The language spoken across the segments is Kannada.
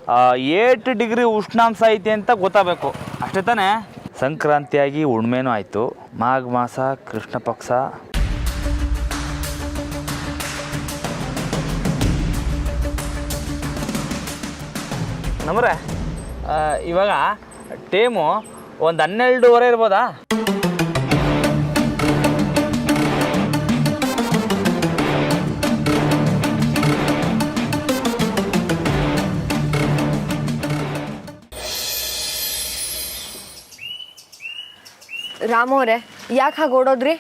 8 ಡಿಗ್ರಿ ಉಷ್ಣಾಂಶ ಐತೆ ಅಂತ ಗೊತ್ತಾಗಬೇಕು ಅಷ್ಟೇ ತಾನೇ. ಸಂಕ್ರಾಂತಿಯಾಗಿ ಹುಣ್ಮೇನೂ ಆಯಿತು, ಮಾಘ ಮಾಸ, ಕೃಷ್ಣ ಪಕ್ಷ. ನಮ್ರೆ ಇವಾಗ ಟೇಮು ಒಂದು 12:30 ಇರ್ಬೋದಾ? ರಾಮು ಅವರೇ, ಯಾಕೆ ಹಾಗೆ ಓಡೋದ್ರಿ?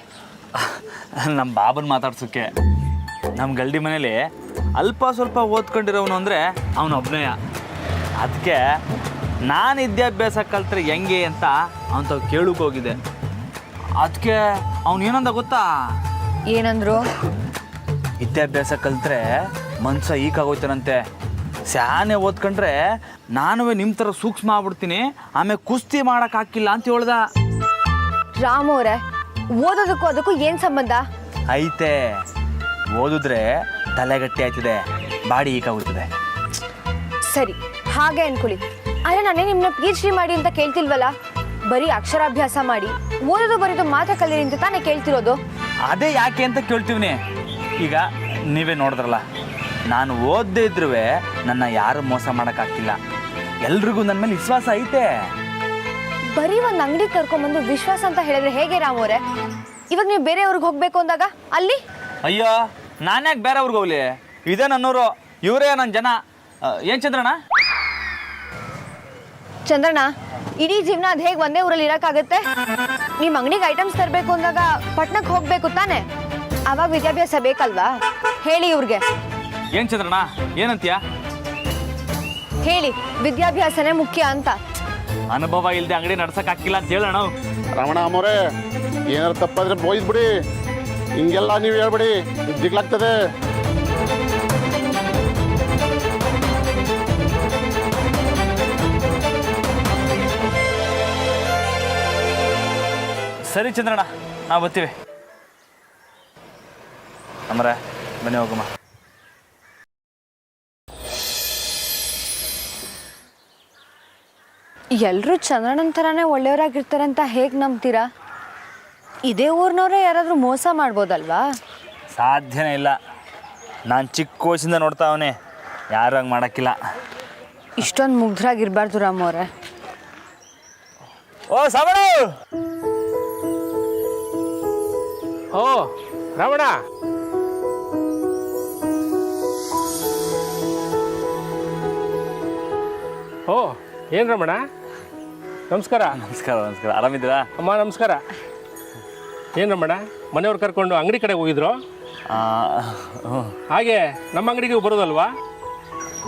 ನಮ್ಮ ಬಾಬನ್ ಮಾತಾಡ್ಸೋಕ್ಕೆ. ನಮ್ಮ ಗಲ್ಡಿ ಮನೇಲಿ ಅಲ್ಪ ಸ್ವಲ್ಪ ಓದ್ಕೊಂಡಿರೋನು ಅಂದರೆ ಅವನು ಒಬ್ಬನೇ. ಅದಕ್ಕೆ ನಾನು ವಿದ್ಯಾಭ್ಯಾಸ ಕಲ್ತ್ರೆ ಹೆಂಗೆ ಅಂತ ಅವನು ತಾವು ಕೇಳಕ್ಕೆ ಹೋಗಿದೆ. ಅದಕ್ಕೆ ಅವನು ಏನಂದ ಗೊತ್ತಾ? ಏನಂದ್ರು? ವಿದ್ಯಾಭ್ಯಾಸ ಕಲ್ತ್ರೆ ಮನ್ಸ ಈಕಾಗೋಯ್ತಾನಂತೆ. ಸ್ಯಾನೆ ಓದ್ಕೊಂಡ್ರೆ ನಾನುವೇ ನಿಮ್ಮ ಥರ ಸೂಕ್ಷ್ಮ ಆಗ್ಬಿಡ್ತೀನಿ, ಆಮೇಲೆ ಕುಸ್ತಿ ಮಾಡೋಕ್ಕಾಗಿಲ್ಲ ಅಂತ ಹೇಳ್ದ. ರಾಮು ಅವರೇ, ಓದೋದಕ್ಕೂ ಅದಕ್ಕೂ ಏನು ಸಂಬಂಧ ಐತೆ? ಓದಿದ್ರೆ ತಲೆಗಟ್ಟಿ ಆಯ್ತದೆ, ಬಾಡಿ ಈಕಾಗುತ್ತದೆ. ಸರಿ, ಹಾಗೆ ಅನ್ಕೊಳ್ಳಿ. ಆದರೆ ನಾನೇ ನಿಮ್ಮನ್ನ PhD ಮಾಡಿ ಅಂತ ಕೇಳ್ತಿಲ್ವಲ್ಲ. ಬರೀ ಅಕ್ಷರಾಭ್ಯಾಸ ಮಾಡಿ ಓದೋದು ಬರೀದು ಮಾತ್ರ ಕಲೀರಿ ಅಂತ ತಾನೇ ಕೇಳ್ತಿರೋದು. ಅದೇ ಯಾಕೆ ಅಂತ ಕೇಳ್ತೀವಿ. ಈಗ ನೀವೇ ನೋಡಿದ್ರಲ್ಲ, ನಾನು ಓದದೇ ಇದ್ರೂ ನನ್ನ ಯಾರು ಮೋಸ ಮಾಡೋಕ್ಕಾಗ್ತಿಲ್ಲ. ಎಲ್ರಿಗೂ ನನ್ನ ಮೇಲೆ ವಿಶ್ವಾಸ ಐತೆ. ಬರೀ ಒಂದು ಅಂಗಡಿ ಕರ್ಕೊಂಡ್ಬಂದು ವಿಶ್ವಾಸ ಅಂತ ಹೇಳಿದ್ರೆ ಹೇಗೆ ರಾಮು ಅವರೇ? ಇವಾಗ ನೀವು ಬೇರೆಯವ್ರಿಗೆ ಹೋಗ್ಬೇಕು ಅಂದಾಗ ಅಲ್ಲಿ? ಅಯ್ಯೋ, ನಾನ್ಯಾಕೆ ಬೇರೆಯವ್ರಿಗೆ ಹೋಗ್ಲಿ? ಇದೇ ನನ್ನೂರು, ಇವರೇ ನನ್ನ ಜನ. ಏನು ಚಂದ್ರಣ್ಣ? ಚಂದ್ರಣ್ಣ, ಇಡೀ ಜೀವನ ಅದು ಹೇಗೆ ಒಂದೇ ಊರಲ್ಲಿ ಇರೋಕ್ಕಾಗತ್ತೆ? ನಿಮ್ಮ ಅಂಗಡಿಗೆ ಐಟಮ್ಸ್ ತರಬೇಕು ಅಂದಾಗ ಪಟ್ನಕ್ಕೆ ಹೋಗಬೇಕು ತಾನೆ, ಆವಾಗ ವಿದ್ಯಾಭ್ಯಾಸ ಬೇಕಲ್ವಾ? ಹೇಳಿ ಇವ್ರಿಗೆ. ಏನು ಚಂದ್ರಣ್ಣ, ಏನಂತೀಯ? ಹೇಳಿ, ವಿದ್ಯಾಭ್ಯಾಸನೇ ಮುಖ್ಯ ಅಂತ. ಅನುಭವ ಇಲ್ಲದೆ ಅಂಗಡಿ ನಡ್ಸಕ್ಕಾಗಿಲ್ಲ ಅಂತ ಹೇಳೋಣ. ರಮಣ ಅಮ್ಮೋರೆ, ಏನಾರು ತಪ್ಪಾದ್ರೆ ಬೋಯ್ದ್ಬಿಡಿ, ಹಿಂಗೆಲ್ಲ ನೀವು ಹೇಳ್ಬಿಡಿ, ದಿಗ್ಲಾಗ್ತದೆ. ಸರಿ ಚಂದ್ರಣ್ಣ, ನಾವು ಬರ್ತೀವಿ. ಅಮ್ಮರೆ ಬನ್ನಿ ಹೋಗಮ್ಮ. ಎಲ್ಲರೂ ಚಂದ್ರಣ್ಣನ ಥರನೇ ಒಳ್ಳೆಯವರಾಗಿರ್ತಾರೆ ಅಂತ ಹೇಗೆ ನಂಬ್ತೀರಾ? ಇದೇ ಊರಿನವರೇ ಯಾರಾದರೂ ಮೋಸ ಮಾಡ್ಬೋದಲ್ವಾ? ಸಾಧ್ಯನೇ ಇಲ್ಲ. ನಾನು ಚಿಕ್ಕ ವಯಸ್ಸಿಂದ ನೋಡ್ತಾ ಅವನೇ, ಯಾರು ಹಂಗೆ ಮಾಡೋಕ್ಕಿಲ್ಲ. ಇಷ್ಟೊಂದು ಮುಗ್ಧರಾಗಿರ್ಬಾರ್ದು ರಾಮು ಅವರೇ. ಓ ಸಾವಣ! ಓ ರಮಣ, ಓ ಏನು ರಮಣ, ನಮಸ್ಕಾರ. ನಮಸ್ಕಾರ. ನಮಸ್ಕಾರ, ಆರಾಮಿದ್ದೀರಾ? ಅಮ್ಮ ನಮಸ್ಕಾರ. ಏನು ರಮಣ, ಮನೆಯವ್ರು ಕರ್ಕೊಂಡು ಅಂಗಡಿ ಕಡೆ ಹೋಗಿದ್ರು? ಹಾಗೆ ನಮ್ಮ ಅಂಗಡಿಗೆ ಬರೋದಲ್ವಾ?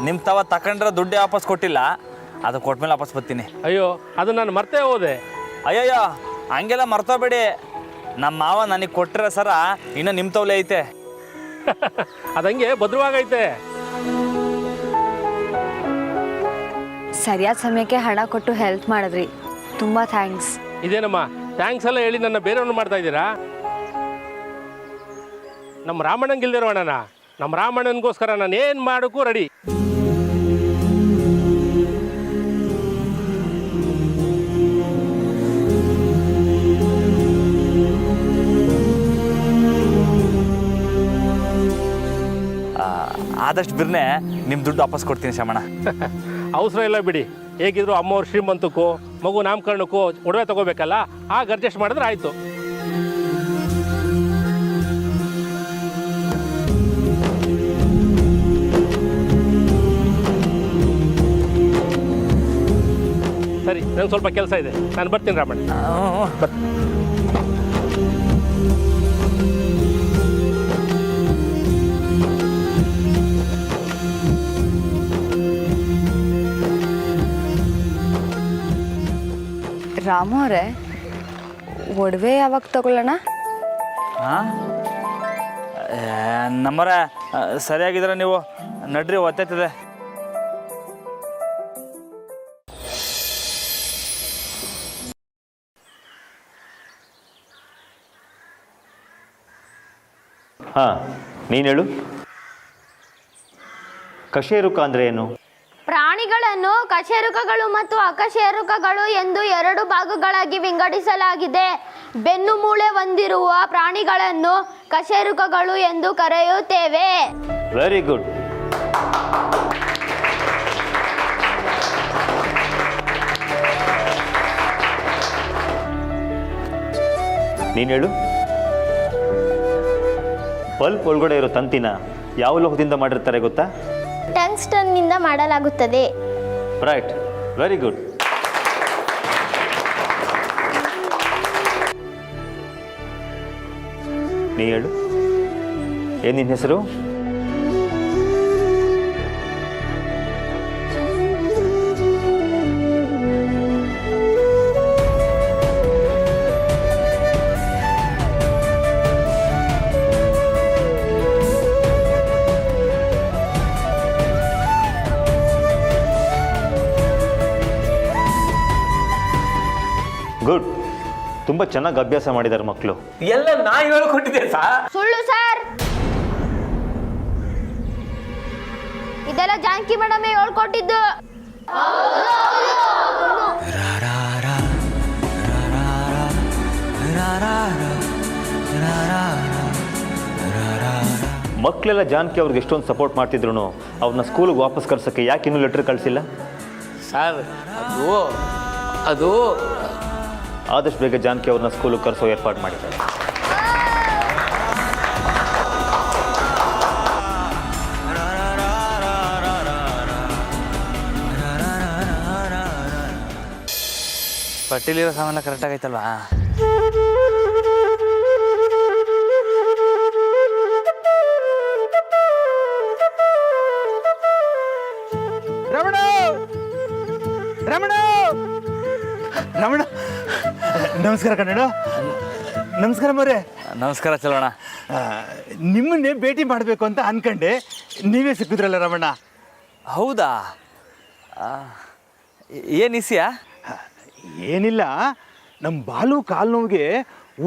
ನಿಮ್ಮ ತವ ತಗೊಂಡ್ರೆ ದುಡ್ಡೇ ವಾಪಸ್ ಕೊಟ್ಟಿಲ್ಲ, ಅದು ಕೊಟ್ಮೇಲೆ ವಾಪಸ್ ಬರ್ತೀನಿ. ಅಯ್ಯೋ, ಅದು ನಾನು ಮರ್ತೇ ಹೋದೆ. ಅಯ್ಯಯ್ಯೋ, ಹಂಗೆಲ್ಲ ಮರ್ತೋಬೇಡಿ. ನಮ್ಮ ಮಾವ ನನಗೆ ಕೊಟ್ಟಿರೋ ಸರ ಇನ್ನು ನಿಮ್ಮ ತವಲೆ ಐತೆ. ಅದಂಗೆ ಭದ್ರವಾಗೈತೆ. ಸರಿಯಾದ ಸಮಯಕ್ಕೆ ಹಣ ಕೊಟ್ಟು ಹೆಲ್ಪ್ ಮಾಡಿದ್ರಿ, ತುಂಬ ಥ್ಯಾಂಕ್ಸ್. ಇದೇನಮ್ಮ ಥ್ಯಾಂಕ್ಸ್ ಎಲ್ಲ ಹೇಳಿ ನನ್ನ ಬೇರೆಯವ್ರನ್ನ ಮಾಡ್ತಾ ಇದ್ದೀರಾ? ನಮ್ಮ ರಾಮಣ್ಣಂಗಿಲ್ದಿರೋ ಅಣ್ಣನ, ನಮ್ಮ ರಾಮಣ್ಣನಿಗೋಸ್ಕರ ನಾನು ಏನು ಮಾಡೋಕ್ಕೂ ರೆಡಿ. ಆದಷ್ಟು ಬಿರ್ನೆ ನಿಮ್ಮ ದುಡ್ಡು ವಾಪಸ್ ಕೊಡ್ತೀನಿ ಶ್ರಮಣ. ಅವಸರ ಇಲ್ಲ ಬಿಡಿ. ಹೇಗಿದ್ರು ಅಮ್ಮವ್ರ ಶ್ರೀಮಂತಕ್ಕೂ ಮಗು ನಾಮಕರಣಕ್ಕೂ ಒಡವೆ ತಗೋಬೇಕಲ್ಲ, ಆಗ ಅಡ್ಜಸ್ಟ್ ಮಾಡಿದ್ರೆ ಆಯಿತು. ಸರಿ, ನಂಗೆ ಸ್ವಲ್ಪ ಕೆಲಸ ಇದೆ, ನಾನು ಬರ್ತೀನಿ ರಾಮಣ್ಣ. ರಾಮು ಅವರೇ, ಒಡವೆ ಯಾವಾಗ ತಗೊಳ್ಳೋಣ? ಹಾಂ, ನಮ್ಮರೆ ಸರಿಯಾಗಿದ್ರೆ ನೀವು ನಡ್ರಿ, ಒತ್ತೈತದೆ. ಹಾಂ, ನೀನು ಹೇಳು. ಕಶೇರುಕ ಅಂದರೆ ಏನು? ಪ್ರಾಣಿಗಳ ಕಶೇರುಕಗಳು ಮತ್ತು ಅಕಶೇರುಕಗಳು ಎಂದು 2 ಭಾಗಗಳಾಗಿ ವಿಂಗಡಿಸಲಾಗಿದೆ. ಬೆನ್ನು ಮೂಳೆ ಹೊಂದಿರುವ ಪ್ರಾಣಿಗಳನ್ನು ಕಶೇರುಕಗಳು ಎಂದು ಕರೆಯುತ್ತೇವೆ. Very good. ನೀನು ಹೇಳು. ಬಲ್ಬ್ ಒಳಗಡೆ ಇರೋ ತಂತಿನ ಯಾವ ಲೋಹದಿಂದ ಮಾಡಿರ್ತಾರೆ ಗೊತ್ತಾ? ಟಂಗ್ಸ್ಟನ್ನಿಂದ ಮಾಡಲಾಗುತ್ತದೆ. Right, very good. ನೀ ಹೇಳು, ಏನು ನಿನ್ನ ಹೆಸರು? ಗುಡ್. ತುಂಬ ಚೆನ್ನಾಗಿ ಅಭ್ಯಾಸ ಮಾಡಿದ್ದಾರೆ ಮಕ್ಕಳು. ಎಲ್ಲ ನಾ ಹೇಳ್ಕೊಟ್ಟಿದ್ದೆ ಸರ್. ಸುಳ್ಳು ಸರ್, ಇದೆಲ್ಲ ಜಾನಕಿ ಮೇಡಮೇ ಹೇಳ್ಕೊಟ್ಟಿದ್ದು. ಮಕ್ಕಳೆಲ್ಲ ಜಾನಕಿ ಅವ್ರಿಗೆ ಎಷ್ಟೊಂದು ಸಪೋರ್ಟ್ ಮಾಡ್ತಿದ್ರು, ಅವ್ರನ್ನ ಸ್ಕೂಲಿಗೆ ವಾಪಸ್ ಕಳ್ಸೋಕ್ಕೆ ಯಾಕೆ ಇನ್ನೂ ಲೆಟ್ರ್ ಕಳಿಸಿಲ್ಲ? ಸರ್ ಅದು ಆದಷ್ಟು ಬೇಗ ಜಾನಕಿ ಅವ್ರನ್ನ ಸ್ಕೂಲಿಗೆ ಕರೆಸೋ ಏರ್ಪಾಡು ಮಾಡಿದ್ದಾರೆ. ಪಟ್ಟಿಲಿರೋ ಸಾಮಾನೆಲ್ಲ ಕರೆಕ್ಟ್ ಆಗೈತಲ್ವಾ? ರಮಣ ರಮಣ ರಮಣ ನಮಸ್ಕಾರ ಕನ್ನಡ. ನಮಸ್ಕಾರ ಮರೆ. ನಮಸ್ಕಾರ ಚಲೋಣ. ನಿಮ್ಮನ್ನೇ ಭೇಟಿ ಮಾಡಬೇಕು ಅಂತ ಅನ್ಕಂಡೆ, ನೀವೇ ಸಿಕ್ಕಿದ್ರಲ್ಲ ರಮಣ. ಹೌದಾ? ಏನು ಇಸಿಯಾ? ಏನಿಲ್ಲ, ನಮ್ಮ ಬಾಲು ಕಾಲು ನೋವಿಗೆ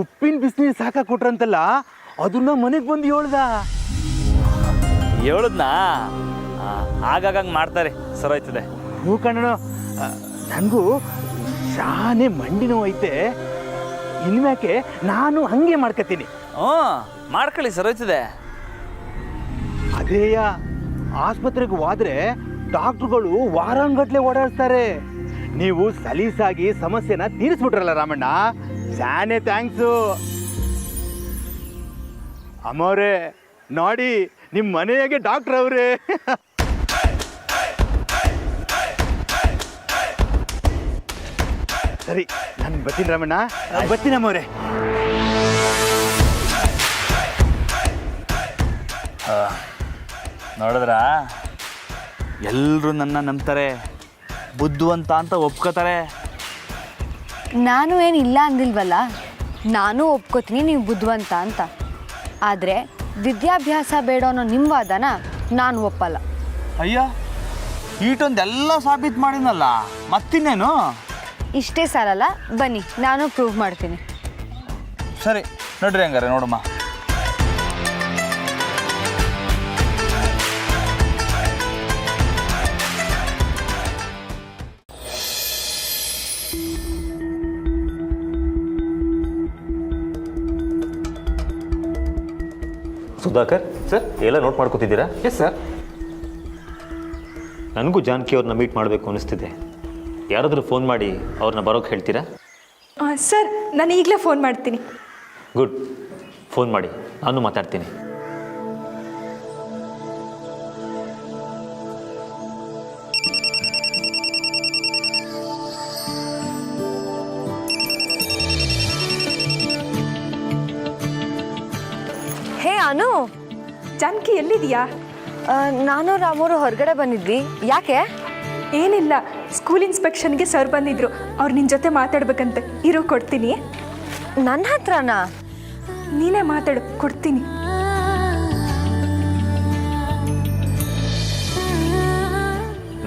ಉಪ್ಪಿನ ಬಿಸಿನೀರು ಸಾಕ ಕೊಟ್ರಂತಲ್ಲ, ಅದನ್ನ ಮನೆಗೆ ಬಂದು ಹೇಳದ್ನಾ? ಆಗಾಗ ಮಾಡ್ತಾರೆ, ಸರೋಯ್ತದೆ. ಹೂ ಕನ್ನಡ, ನನಗೂ ಶಾನೆ ಮಂಡಿ ನೋವು ಐತೆ. ಇನ್ಮ್ಯಾಕೆ ನಾನು ಹಂಗೆ ಮಾಡ್ಕತೀನಿ. ಮಾಡ್ಕೊಳ್ಳಿ, ಸರೋಯ್ತದೆ. ಅದೇಯ, ಆಸ್ಪತ್ರೆಗೆ ಹೋದ್ರೆ ಡಾಕ್ಟ್ರುಗಳು ವಾರಾನ್ಗಟ್ಲೆ ಓಡಾಡ್ತಾರೆ. ನೀವು ಸಲೀಸಾಗಿ ಸಮಸ್ಯೆನ ತೀರಿಸ್ಬಿಟ್ರಲ್ಲ ರಾಮಣ್ಣ, ಶಾನೆ ಥ್ಯಾಂಕ್ಸು. ಅಮ್ಮವ್ರೆ ನೋಡಿ, ನಿಮ್ಮ ಮನೆಯಾಗೆ ಡಾಕ್ಟ್ರ್ ಅವ್ರೆ. ಸರಿ, ನಾನು ಬರ್ತೀನಿ ರಾಮಣ್ಣ, ಬರ್ತೀನಿ ಅಮ್ಮವ್ರೆ. ನೋಡಿದ್ರ, ಎಲ್ಲರೂ ನನ್ನ ನಂಬ್ತಾರೆ, ಬುದ್ಧಿವಂತ ಅಂತ ಒಪ್ಕೋತಾರೆ. ನಾನು ಏನಿಲ್ಲ ಅಂದಿಲ್ವಲ್ಲ, ನಾನು ಒಪ್ಕೋತೀನಿ ನೀವು ಬುದ್ಧಿವಂತ ಅಂತ. ಆದರೆ ವಿದ್ಯಾಭ್ಯಾಸ ಬೇಡ ಅನ್ನೋ ನಿಮ್ಮ ವಾದನ ನಾನು ಒಪ್ಪಲ್ಲ. ಅಯ್ಯೋ, ಈಟೊಂದೆಲ್ಲ ಸಾಬೀತು ಮಾಡಿದ್ನಲ್ಲ, ಮತ್ತಿನ್ನೇನು? ಇಷ್ಟೇ ಸಾಲಲ್ಲ, ಬನ್ನಿ ನಾನು ಪ್ರೂವ್ ಮಾಡ್ತೀನಿ. ಸರಿ ನೋಡ್ರಿ, ಹಂಗಾರೆ ನೋಡಮ್ಮ. ಸುಧಾಕರ್ ಸರ್, ಎಲ್ಲ ನೋಟ್ ಮಾಡ್ಕೋತಿದ್ದೀರಾ? Yes sir. ನನಗೂ ಜಾನಕಿ ಅವ್ರನ್ನ ಮೀಟ್ ಮಾಡಬೇಕು ಅನಿಸ್ತಿದೆ. ಯಾರಾದರೂ ಫೋನ್ ಮಾಡಿ ಅವ್ರನ್ನ ಬರೋಕ್ಕೆ ಹೇಳ್ತೀರಾ? ಸರ್, ನಾನು ಈಗಲೇ ಫೋನ್ ಮಾಡ್ತೀನಿ. ಗುಡ್, ಫೋನ್ ಮಾಡಿ, ನಾನು ಮಾತಾಡ್ತೀನಿ. ಹೇ ಅನು. ಜಾನಕಿ ಎಲ್ಲಿದೆಯಾ? ನಾನು ರಾಮೂರು ಹೊರಗಡೆ ಬಂದಿದ್ವಿ. ಯಾಕೆ? ಏನಿಲ್ಲ, ಸ್ಕೂಲ್ ಇನ್ಸ್ಪೆಕ್ಷನ್ಗೆ ಸರ್ ಬಂದಿದ್ರು. ಅವ್ರು ನಿನ್ನ ಜೊತೆ ಮಾತಾಡ್ಬೇಕಂತೆ. ಇರೋ, ಕೊಡ್ತೀನಿ. ನನ್ನ ಹತ್ರನಾ? ನೀನೇ ಮಾತಾಡು, ಕೊಡ್ತೀನಿ.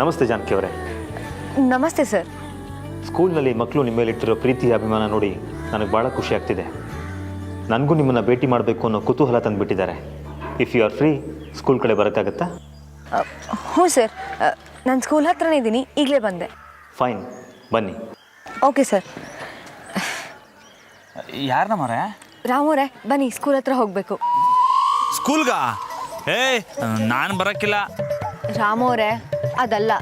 ನಮಸ್ತೆ ಜಾನಕಿ ಅವರೇ. ನಮಸ್ತೆ ಸರ್. ಸ್ಕೂಲ್ನಲ್ಲಿ ಮಕ್ಕಳು ನಿಮ್ಮ ಮೇಲೆ ಇಟ್ಟಿರೋ ಪ್ರೀತಿ ಅಭಿಮಾನ ನೋಡಿ ನನಗೆ ಭಾಳ ಖುಷಿ ಆಗ್ತಿದೆ. ನನಗೂ ನಿಮ್ಮನ್ನು ಭೇಟಿ ಮಾಡಬೇಕು ಅನ್ನೋ ಕುತೂಹಲ ತಂದುಬಿಟ್ಟಿದ್ದಾರೆ. If you are free, school ಕಡೆ ಬರೋಕ್ಕಾಗತ್ತಾ? ಹ್ಞೂ ಸರ್, ನಾನು ಸ್ಕೂಲ್ ಹತ್ರನೇ ಇದ್ದೀನಿ, ಈಗಲೇ ಬಂದೆ. ಫೈನ್, ಬನ್ನಿ. Okay sir. ಯಾರನ್ನ ಮರೆ? ರಾಮೋರೆ ಬನ್ನಿ, ಸ್ಕೂಲ್ ಹತ್ರ ಹೋಗಬೇಕು. ಸ್ಕೂಲ್ಗ? ನಾನು ಬರೋಕ್ಕಿಲ್ಲ. ರಾಮೋರೆ ಅದಲ್ಲ,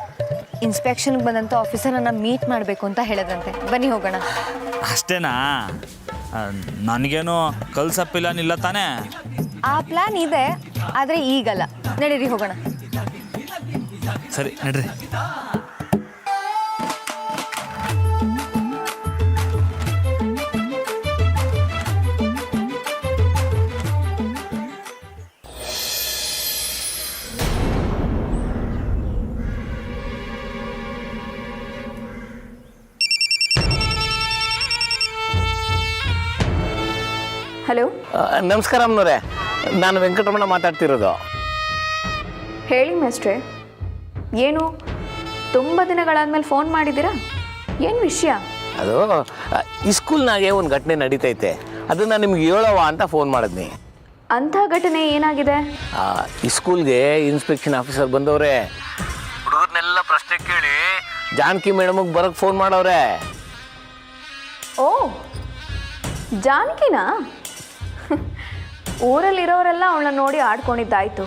ಇನ್ಸ್ಪೆಕ್ಷನ್ಗೆ ಬಂದಂಥ ಆಫೀಸರನ್ನ ಮೀಟ್ ಮಾಡಬೇಕು ಅಂತ ಹೇಳಿದ್ರಂತೆ. ಬನ್ನಿ ಹೋಗೋಣ. ಅಷ್ಟೇನಾ? ನನಗೇನು ಕಲ್ಸಪ್ಪಿಲ್ಲ ನಿಲ್ಲ ತಾನೇ? ಆ ಪ್ಲ್ಯಾನ್ ಇದೆ, ಆದರೆ ಈಗಲ್ಲ. ನಡೀರಿ ಹೋಗೋಣ. ಸರಿ ನಡ್ರಿ. ಹಲೋ, ನಮಸ್ಕಾರ ಅಮ್ಮನವ್ರೆ, ನಾನು ವೆಂಕಟರಮಣ ಮಾತಾಡ್ತಿರೋದು. ಹೇಳಿ ಮೇಸ್ಟ್ರೆ, ಏನು ತುಂಬ ದಿನಗಳಾದ್ಮೇಲೆ ಫೋನ್ ಮಾಡಿದ್ದೀರಾ? ಏನು ವಿಷಯ? ಅದು ಈ ಸ್ಕೂಲ್ನಾಗೆ ಒಂದು ಘಟನೆ ನಡೀತೈತೆ, ಅದನ್ನು ನಿಮ್ಗೆ ಹೇಳವ ಅಂತ ಫೋನ್ ಮಾಡಿದ್ನಿ. ಅಂಥ ಘಟನೆ ಏನಾಗಿದೆ? ಈ ಸ್ಕೂಲ್ಗೆ ಇನ್ಸ್ಪೆಕ್ಷನ್ ಆಫೀಸರ್ ಬಂದವ್ರೆ. ಹುಡುಗರನ್ನೆಲ್ಲ ಪ್ರಶ್ನೆ ಕೇಳಿ ಜಾನಕಿ ಮೇಡಮಿಗೆ ಬರೋಕ್ಕೆ ಫೋನ್ ಮಾಡವ್ರೆ. ಓ, ಜಾನಕಿನಾ? ಊರಲ್ಲಿರೋರೆಲ್ಲ ಅವಳನ್ನ ನೋಡಿ ಆಡ್ಕೊಂಡಿದ್ದಾಯ್ತು.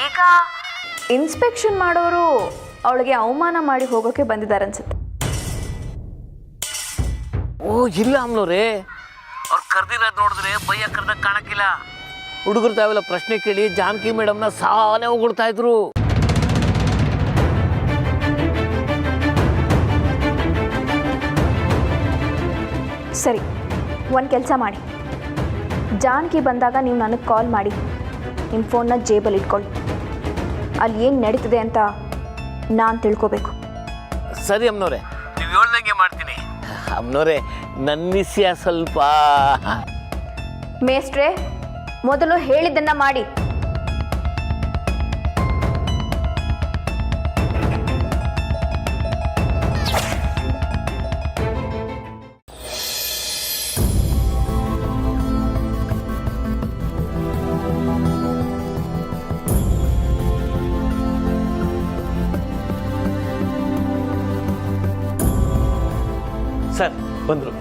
ಈಗ ಇನ್ಸ್ಪೆಕ್ಷನ್ ಮಾಡೋರು ಅವಳಿಗೆ ಅವಮಾನ ಮಾಡಿ ಹೋಗೋಕೆ ಬಂದಿದ್ದಾರೆ ಅನ್ಸುತ್ತೆ. ಓ ಇಲ್ಲ ಅಮ್ಮನವ್ರೆ, ಅವ್ರು ಕರೆದಿರೋದು ನೋಡಿದ್ರೆ ಬೈಯ ಕರೆದಾಗ ಕಾಣಕ್ಕಿಲ್ಲ. ಹುಡುಗರು ತಾವೆಲ್ಲ ಪ್ರಶ್ನೆ ಕೇಳಿ ಜಾನಕಿ ಮೇಡಮ್ನ ಸಾನೇ ಹೋಗ್ಬಿಡ್ತಾ ಇದ್ರು. ಸರಿ, ಒಂದು ಕೆಲಸ ಮಾಡಿ, ಜಾನಕಿ ಬಂದಾಗ ನೀವು ನನಗೆ ಕಾಲ್ ಮಾಡಿ ನಿಮ್ಮ ಫೋನ್ನ ಜೇಬಲ್ಲಿ ಇಟ್ಕೊಳ್ಳಿ. ಅಲ್ಲಿ ಏನು ನಡೀತಿದೆ ಅಂತ ನಾನು ತಿಳ್ಕೊಬೇಕು. ಸರಿ ಅಮ್ಮನವ್ರೆ, ನೀವು ಹೇಳ್ದಂಗೆ ಮಾಡ್ತೀನಿ. ಅಮ್ಮನವ್ರೆ, ನನ್ನ ವಿಷಯ ಸ್ವಲ್ಪ. ಮೇಸ್ಟ್ರೆ, ಮೊದಲು ಹೇಳಿದ್ದನ್ನು ಮಾಡಿ. ಸರ್ ಬಂದರು.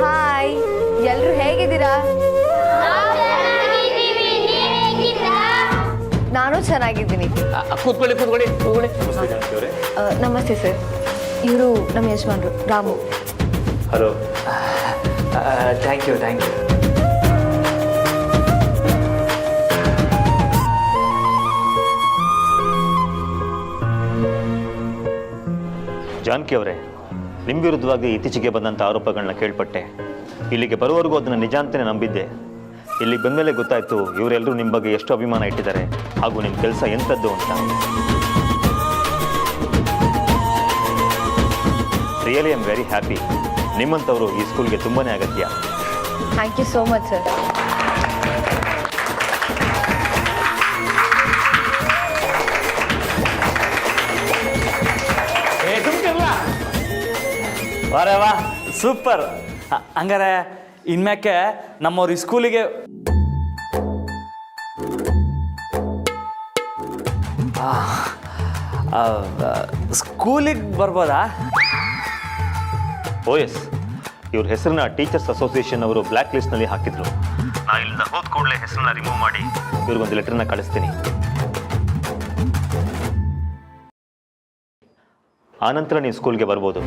ಹಾಯ್, ಎಲ್ಲರೂ ಹೇಗಿದ್ದೀರಾ? ನಾನು ಚೆನ್ನಾಗಿದ್ದೀನಿ. ಕೂತ್ಕೊಳ್ಳಿ ಕೂತ್ಕೊಳ್ಳಿ ಕೂತ್ಕೊಳ್ಳಿ. ನಮಸ್ತೆ ಸರ್, ಇವರು ನಮ್ಮ ಯಜಮಾನ್ರು Ramu. Hello. Thank you. Janaki ಅವರೇ, ನಿಮ್ಮ ವಿರುದ್ಧವಾಗಿ ಇತ್ತೀಚೆಗೆ ಬಂದಂಥ ಆರೋಪಗಳನ್ನ ಕೇಳ್ಪಟ್ಟೆ. ಇಲ್ಲಿಗೆ ಬರುವವರೆಗೂ ಅದನ್ನು ನಿಜ ಅಂತಲೇ ನಂಬಿದ್ದೆ. ಇಲ್ಲಿಗೆ ಬಂದಮೇಲೆ ಗೊತ್ತಾಯಿತು ಇವರೆಲ್ಲರೂ ನಿಮ್ಮ ಬಗ್ಗೆ ಎಷ್ಟು ಅಭಿಮಾನ ಇಟ್ಟಿದ್ದಾರೆ ಹಾಗೂ ನಿಮ್ಮ ಕೆಲಸ ಎಂಥದ್ದು ಅಂತ. Really I am very happy. ನಿಮ್ಮಂಥವರು ಈ ಸ್ಕೂಲ್ಗೆ ತುಂಬಾ ಅಗತ್ಯ. Thank you so much sir. ವಾರೇ ವಾ, ಸೂಪರ್. ಹಂಗಾರೆ ಇನ್ಮ್ಯಾಕೆ ನಮ್ಮವ್ರ ಈ ಸ್ಕೂಲಿಗೆ ಬರ್ಬೋದಾ? ಓ ಎಸ್, ಇವ್ರ ಹೆಸರನ್ನ ಟೀಚರ್ಸ್ ಅಸೋಸಿಯೇಷನ್ ಅವರು ಬ್ಲ್ಯಾಕ್ ಲಿಸ್ಟ್ನಲ್ಲಿ ಹಾಕಿದ್ರು. ನಾನು ಇಲ್ಲಿಂದ ಹೋದ ಕೂಡಲೇ ಹೆಸರನ್ನ ರಿಮೂವ್ ಮಾಡಿ ಇವ್ರಿಗೊಂದು ಲೆಟರ್ನ ಕಳಿಸ್ತೀನಿ. ಆನಂತರ ನೀವು ಸ್ಕೂಲ್ಗೆ ಬರ್ಬೋದು.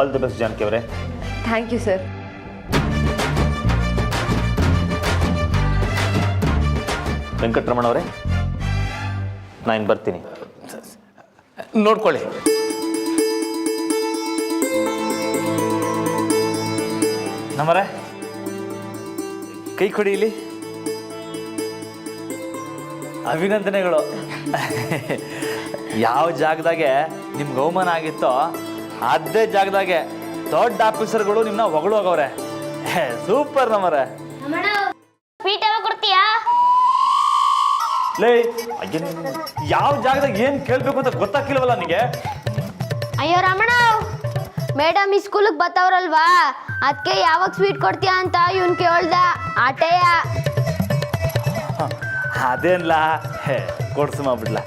ಆಲ್ ದಿ ಬೆಸ್ಟ್ ಜಾನಕಿ ಅವರೇ. Thank you sir. ವೆಂಕಟರಮಣ ಅವರೇ, ನಾನು ಬರ್ತೀನಿ. ನೋಡ್ಕೊಳ್ಳಿ. ನಮ್ಮರೆ ಕೈ ಕೊಡಿ ಇಲ್ಲಿ. ಅಭಿನಂದನೆಗಳು. ಯಾವ ಜಾಗದಾಗೆ ನಿಮ್ಗೆ ಅವಮಾನ ಆಗಿತ್ತೋ ಅದೇ ಜಾಗದಾಗೆ ದೊಡ್ಡ ಆಫೀಸರ್ಗಳು ನಿಮ್ಮನ್ನ ಹೊಗಳು ಹೋಗವ್ರೆ. ಸೂಪರ್ ನಮ್ಮರೆ. ಸ್ವೀಟ್ ಯಾವಾಗ ಕೊಡ್ತೀಯಾ? ಲೇ ಯಾವ ಜಾಗದಾಗ ಏನು ಕೇಳಬೇಕು ಅಂತ ಗೊತ್ತಾಗ್ತಿಲ್ವಲ್ಲ ನನಗೆ. ಅಯ್ಯೋ ರಮಣ, ಮೇಡಮ್ ಈ ಸ್ಕೂಲಿಗೆ ಬರ್ತಾವ್ರಲ್ವಾ, ಅದಕ್ಕೆ ಯಾವಾಗ ಸ್ವೀಟ್ ಕೊಡ್ತೀಯಾ ಅಂತ ಇವನ್ ಕೇಳ್ದ. ಆಟೆಯ ಅದೇನ್ಲ ಕೊಡ್ಸು ಬಿಡ್ಲಾ.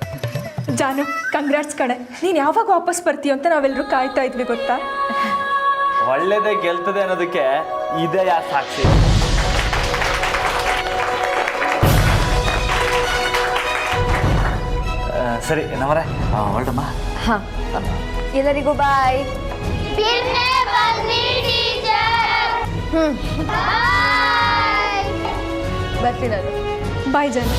ಜಾನು, ಕಂಗ್ರಾಟ್ಸ್ ಕಣೆ. ನೀನು ಯಾವಾಗ ವಾಪಸ್ ಬರ್ತೀಯ ಅಂತ ನಾವೆಲ್ಲರೂ ಕಾಯ್ತಾ ಇದ್ವಿ ಗೊತ್ತಾ. ಒಳ್ಳೇದೇ ಗೆಲ್ತದೆ ಅನ್ನೋದಕ್ಕೆ ಇದೇ ಯಾಕೆ ಸಾಕ್ಷಿ. ಸರಿ ನಮ್ಮರೆ ಹೊರಟಮ್ಮ. ಹಾಂ, ಎಲ್ಲರಿಗೂ ಬಾಯ್. ಬರ್ತೀನಿ ನಾನು. ಬಾಯ್ ಜಾನು.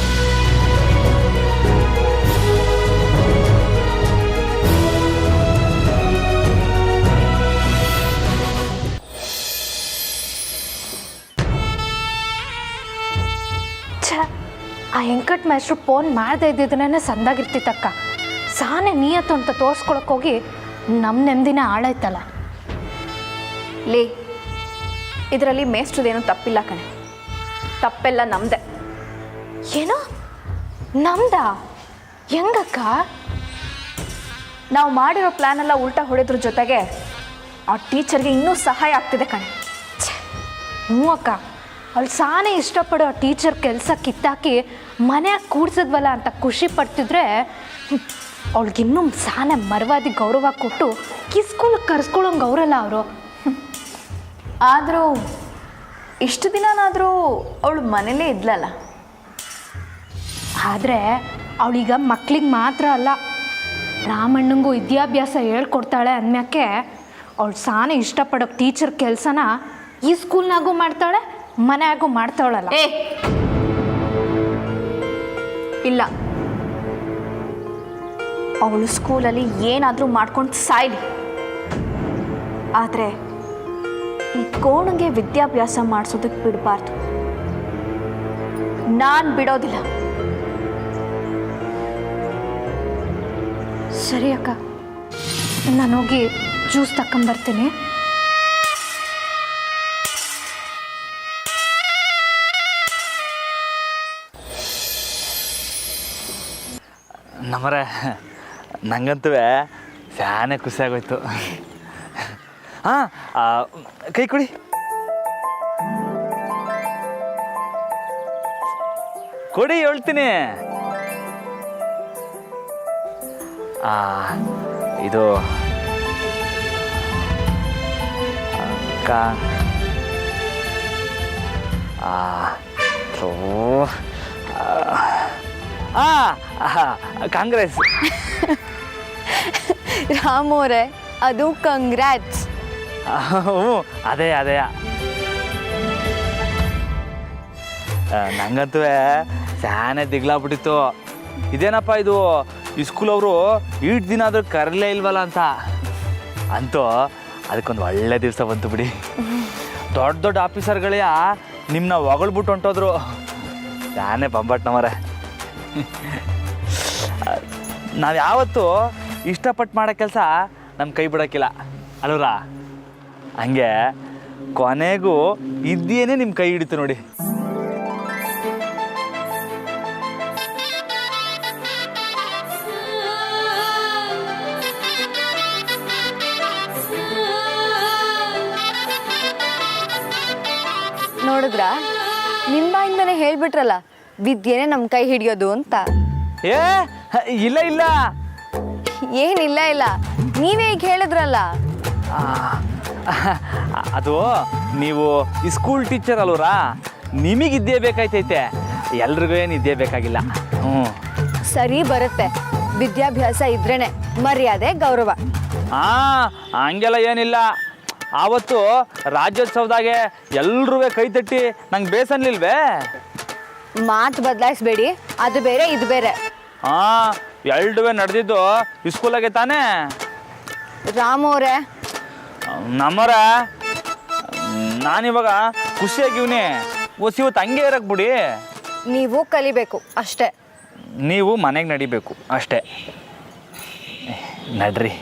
ಆ ವೆಂಕಟ್ ಮಾಸ್ಟ್ರು ಫೋನ್ ಮಾಡದೇ ಇದ್ದಿದ್ದನ್ನೇ ಸಂದಾಗಿರ್ತಿತ್ತಕ್ಕ. ಸಾನೆ ನಿಯತ್ತು ಅಂತ ತೋರಿಸ್ಕೊಳಕ್ಕೆ ಹೋಗಿ ನಮ್ಮ ನೆಮ್ಮದಿನ ಹಾಳಾಯ್ತಲ್ಲ. ಲೇ, ಇದರಲ್ಲಿ ಮೇಸ್ಟ್ರದೇನೂ ತಪ್ಪಿಲ್ಲ ಕಣೆ, ತಪ್ಪೆಲ್ಲ ನಮ್ಮದೇ. ಏನೋ ನಮ್ದಾ? ಹೆಂಗಕ್ಕ? ನಾವು ಮಾಡಿರೋ ಪ್ಲ್ಯಾನೆಲ್ಲ ಉಲ್ಟಾ ಹೊಡೆದ್ರ ಜೊತೆಗೆ ಆ ಟೀಚರ್ಗೆ ಇನ್ನೂ ಸಹಾಯ ಆಗ್ತಿದೆ ಕಣೆ. ಹ್ಞೂ ಅಕ್ಕ, ಅವಳು ಸಾನೆ ಇಷ್ಟಪಡೋ ಆ ಟೀಚರ್ ಕೆಲಸ ಕಿತ್ತಾಕಿ ಮನೆಯಾಗ ಕೂಡ್ಸಿದ್ವಲ್ಲ ಅಂತ ಖುಷಿ ಪಡ್ತಿದ್ರೆ ಅವಳಿಗಿನ್ನೂ ಸಾನೆ ಮರವಾದಿ ಗೌರವ ಕೊಟ್ಟು ಕಿಸ್ಕೊಳಕ್ಕೆ ಕರ್ಸ್ಕೊಳಂಗೆ ಅವರಲ್ಲ ಅವರು. ಆದರೂ ಇಷ್ಟು ದಿನನಾದರೂ ಅವಳು ಮನೇಲೇ ಇದ್ಲಲ್ಲ. ಆದರೆ ಅವಳೀಗ ಮಕ್ಳಿಗೆ ಮಾತ್ರ ಅಲ್ಲ, ರಾಮಣ್ಣಂಗೂ ವಿದ್ಯಾಭ್ಯಾಸ ಹೇಳ್ಕೊಡ್ತಾಳೆ ಅಂದ್ಮ್ಯಾಕೆ ಅವಳು ಸಾನೆ ಇಷ್ಟಪಡೋ ಟೀಚರ್ ಕೆಲಸನ ಈ ಸ್ಕೂಲ್ನಾಗೂ ಮಾಡ್ತಾಳೆ, ಮನೆಯಾಗೂ ಮಾಡ್ತಾವಳಲ್ಲ. ಇಲ್ಲ, ಅವಳು ಸ್ಕೂಲಲ್ಲಿ ಏನಾದರೂ ಮಾಡ್ಕೊಂಡು ಸಾಯ್ಲಿ, ಆದರೆ ಈ ಕೋಣಗೆ ವಿದ್ಯಾಭ್ಯಾಸ ಮಾಡಿಸೋದಕ್ಕೆ ಬಿಡಬಾರ್ದು. ನಾನು ಬಿಡೋದಿಲ್ಲ. ಸರಿ ಅಕ್ಕ, ನಾನು ಹೋಗಿ ಜ್ಯೂಸ್ ತಗೊಂಬರ್ತೀನಿ. ನಮ್ಮರೆ ನಂಗಂತೂ ಫ್ಯಾನೇ ಖುಷಿಯಾಗೋಯ್ತು. ಹಾಂ, ಕೈ ಕೊಡಿ. ಕೊಡಿ ಹೇಳ್ತೀನಿ. ಇದು ಅಕ್ಕ ಕಾಂಗ್ರೆಸ್. ರಾಮೋರೆ, ಅದು ಕಂಗ್ರಾಟ್ಸ್. ಹ್ಞೂ, ಅದೇ ನಂಗಂತೂ ಫ್ಯಾನೇ ದಿಗ್ಲಾಗ್ಬಿಟ್ಟಿತ್ತು. ಇದೇನಪ್ಪ ಇದು, ಈ ಸ್ಕೂಲ್ ಅವರು ಈಟ್ ದಿನ ಆದರೂ ಕರಲೇ ಇಲ್ವಲ್ಲ ಅಂತ. ಅಂತೂ ಅದಕ್ಕೊಂದು ಒಳ್ಳೆ ದಿವಸ ಬಂತು ಬಿಡಿ. ದೊಡ್ಡ ದೊಡ್ಡ ಆಫೀಸರ್ಗಳೇ ನಿಮ್ಮನ್ನ ಹೊಗಳ್ಬಿಟ್ಟು ಹೊಂಟೋದ್ರು. ಫ್ಯಾನೇ ಬಂಬಟ್ ನಮ್ಮರೆ. ನಾವು ಯಾವತ್ತೂ ಇಷ್ಟಪಟ್ಟು ಮಾಡೋ ಕೆಲಸ ನಮ್ಮ ಕೈ ಬಿಡೋಕ್ಕಿಲ್ಲ ಅಲ್ವರ. ಹಂಗೆ ಕೊನೆಗೂ ಇದ್ದೇನೆ ನಿಮ್ಮ ಕೈ ಹಿಡಿತು ನೋಡಿ. ನೋಡಿದ್ರಾ, ನಿಮ್ಮ ಬಾಯಿಂದನೇ ಹೇಳ್ಬಿಟ್ರಲ್ಲ ವಿದ್ಯೆನೇ ನಮ್ಮ ಕೈ ಹಿಡಿಯೋದು ಅಂತ. ಏ ಇಲ್ಲ ಇಲ್ಲ, ಏನಿಲ್ಲ ಇಲ್ಲ, ನೀವೇ ಈಗ ಹೇಳಿದ್ರಲ್ಲ. ಅದು ನೀವು ಈ ಸ್ಕೂಲ್ ಟೀಚರ್ ಅಲ್ವರಾ, ನಿಮಗಿದ್ದೇ ಬೇಕಾಯ್ತೈತೆ, ಎಲ್ರಿಗೂ ಏನು ಇದ್ದೇ ಬೇಕಾಗಿಲ್ಲ. ಹ್ಞೂ ಸರಿ, ಬರುತ್ತೆ. ವಿದ್ಯಾಭ್ಯಾಸ ಇದ್ರೇನೆ ಮರ್ಯಾದೆ, ಗೌರವ. ಹಾಂ, ಹಂಗೆಲ್ಲ ಏನಿಲ್ಲ. ಆವತ್ತು ರಾಜ್ಯೋತ್ಸವದಾಗೆ ಎಲ್ರೂ ಕೈ ತಟ್ಟಿ ನಂಗೆ ಬೇಸನ್ಲಿಲ್ವೇ? ಮಾತು ಬದಲಾಯಿಸ್ಬೇಡಿ, ಅದು ಬೇರೆ ಇದು ಬೇರೆ. ಹಾಂ, ಎರಡೂ ನಡೆದಿದ್ದು ಸ್ಕೂಲಾಗೆ ತಾನೇ. ರಾಮೋರೆ, ನಮ್ಮರ ನಾನಿವಾಗ ಖುಷಿಯಾಗಿವ್ನಿ. ಇವತ್ತು ಹಂಗೆ ಇರಕ್ಕೆ ಬಿಡಿ. ನೀವು ಕಲಿಬೇಕು ಅಷ್ಟೇ. ನೀವು ಮನೆಗೆ ನಡಿಬೇಕು ಅಷ್ಟೇ. ನಡ್ರಿ.